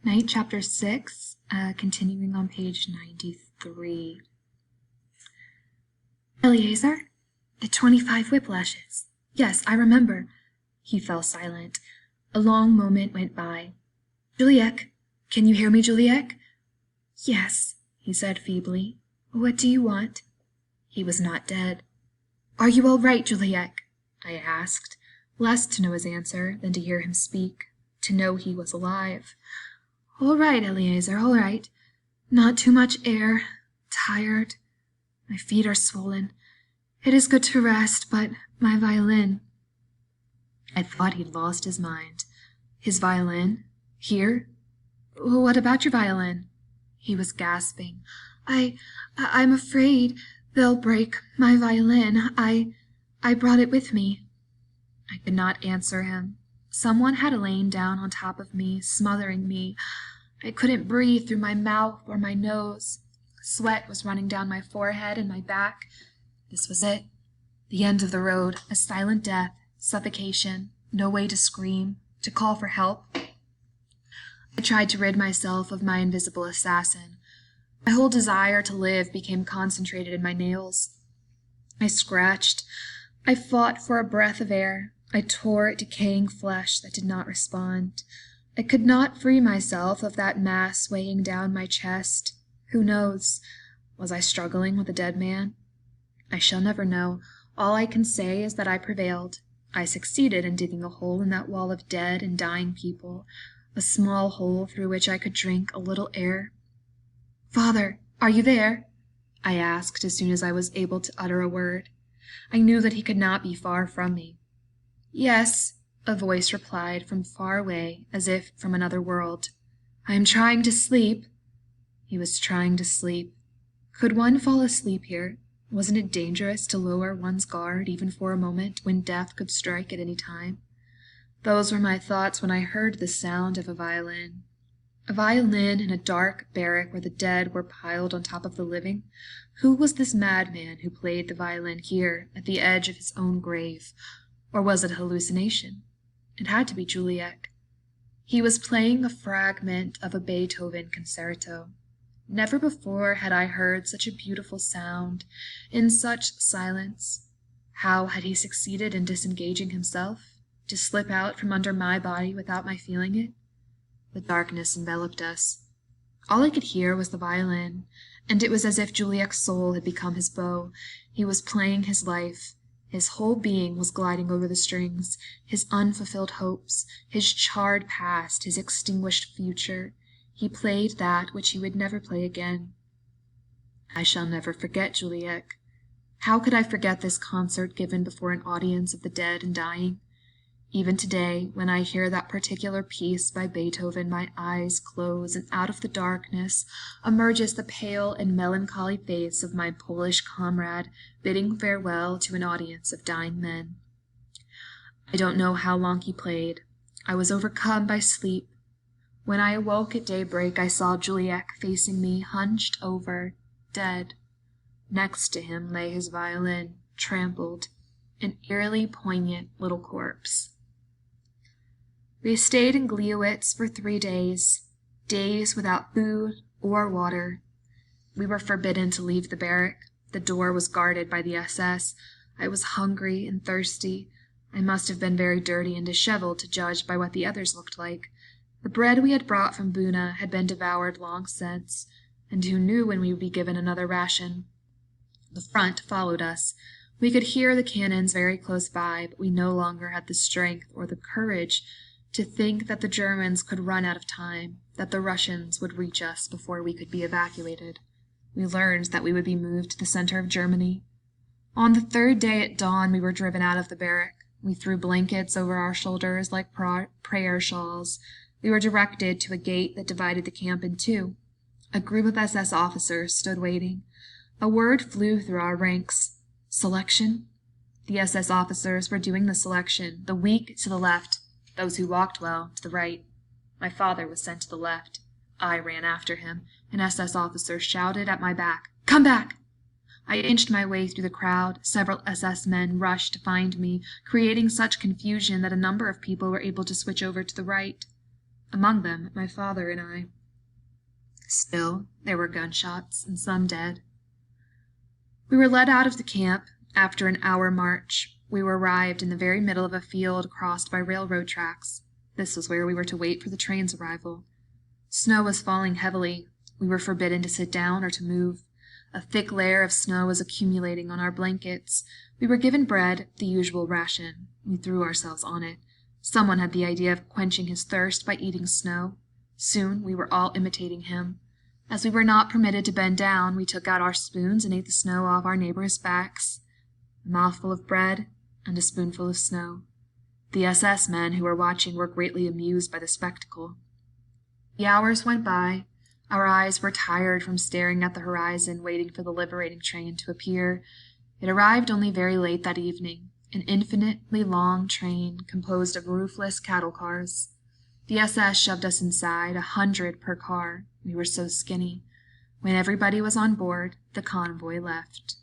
Night, Chapter 6, continuing on page 93. Eleazar? The 25 whiplashes. Yes, I remember. He fell silent. A long moment went by. Juliek? Can you hear me, Juliek? Yes, he said feebly. What do you want? He was not dead. Are you all right, Juliek? I asked, less to know his answer than to hear him speak, to know he was alive. All right, Eleazar, all right. Not too much air. Tired. My feet are swollen. It is good to rest, but my violin. I thought he'd lost his mind. His violin? Here? What about your violin? He was gasping. I'm afraid they'll break my violin. I brought it with me. I could not answer him. Someone had lain down on top of me, smothering me. I couldn't breathe through my mouth or my nose. Sweat was running down my forehead and my back. This was it. The end of the road, a silent death, suffocation, no way to scream, to call for help. I tried to rid myself of my invisible assassin. My whole desire to live became concentrated in my nails. I scratched. I fought for a breath of air. I tore at decaying flesh that did not respond. I could not free myself of that mass weighing down my chest. Who knows? Was I struggling with a dead man? I shall never know. All I can say is that I prevailed. I succeeded in digging a hole in that wall of dead and dying people, a small hole through which I could drink a little air. Father, are you there? I asked as soon as I was able to utter a word. I knew that he could not be far from me. Yes, a voice replied from far away, as if from another world. I am trying to sleep. He was trying to sleep. Could one fall asleep here? Wasn't it dangerous to lower one's guard even for a moment when death could strike at any time? Those were my thoughts when I heard the sound of a violin. A violin in a dark barrack where the dead were piled on top of the living? Who was this madman who played the violin here, at the edge of his own grave? Or was it a hallucination? It had to be Juliek. He was playing a fragment of a Beethoven concerto. Never before had I heard such a beautiful sound, in such silence. How had he succeeded in disengaging himself, to slip out from under my body without my feeling it? The darkness enveloped us. All I could hear was the violin, and it was as if Juliek's soul had become his bow. He was playing his life. His whole being was gliding over the strings, his unfulfilled hopes, his charred past, his extinguished future. He played that which he would never play again. I shall never forget Juliek. How could I forget this concert given before an audience of the dead and dying? Even today, when I hear that particular piece by Beethoven, my eyes close, and out of the darkness emerges the pale and melancholy face of my Polish comrade bidding farewell to an audience of dying men. I don't know how long he played. I was overcome by sleep. When I awoke at daybreak, I saw Juliek facing me, hunched over, dead. Next to him lay his violin, trampled, an eerily poignant little corpse. We stayed in Gliwice for 3 days, days without food or water. We were forbidden to leave the barrack. The door was guarded by the SS. I was hungry and thirsty. I must have been very dirty and disheveled to judge by what the others looked like. The bread we had brought from Buna had been devoured long since, and who knew when we would be given another ration? The front followed us. We could hear the cannons very close by, but we no longer had the strength or the courage to think that the Germans could run out of time, that the Russians would reach us before we could be evacuated. We learned that we would be moved to the center of Germany. On the 3rd day at dawn, we were driven out of the barrack. We threw blankets over our shoulders like prayer shawls. We were directed to a gate that divided the camp in two. A group of SS officers stood waiting. A word flew through our ranks. Selection? The SS officers were doing the selection, the weak to the left, those who walked well to the right. My father was sent to the left. I ran after him. An SS officer shouted at my back, "Come back!" I inched my way through the crowd. Several SS men rushed to find me, creating such confusion that a number of people were able to switch over to the right. among them my father and I. Still, there were gunshots, and some dead. We were led out of the camp. After an hour march, we were arrived in the very middle of a field crossed by railroad tracks. This was where we were to wait for the train's arrival. Snow was falling heavily. We were forbidden to sit down or to move. A thick layer of snow was accumulating on our blankets. We were given bread, the usual ration. We threw ourselves on it. Someone had the idea of quenching his thirst by eating snow. Soon we were all imitating him. As we were not permitted to bend down, we took out our spoons and ate the snow off our neighbors' backs. A mouthful of bread and a spoonful of snow. The SS men who were watching were greatly amused by the spectacle. The hours went by. Our eyes were tired from staring at the horizon, waiting for the liberating train to appear. It arrived only very late that evening, an infinitely long train composed of roofless cattle cars. The SS shoved us inside, 100 per car. We were so skinny. When everybody was on board, the convoy left.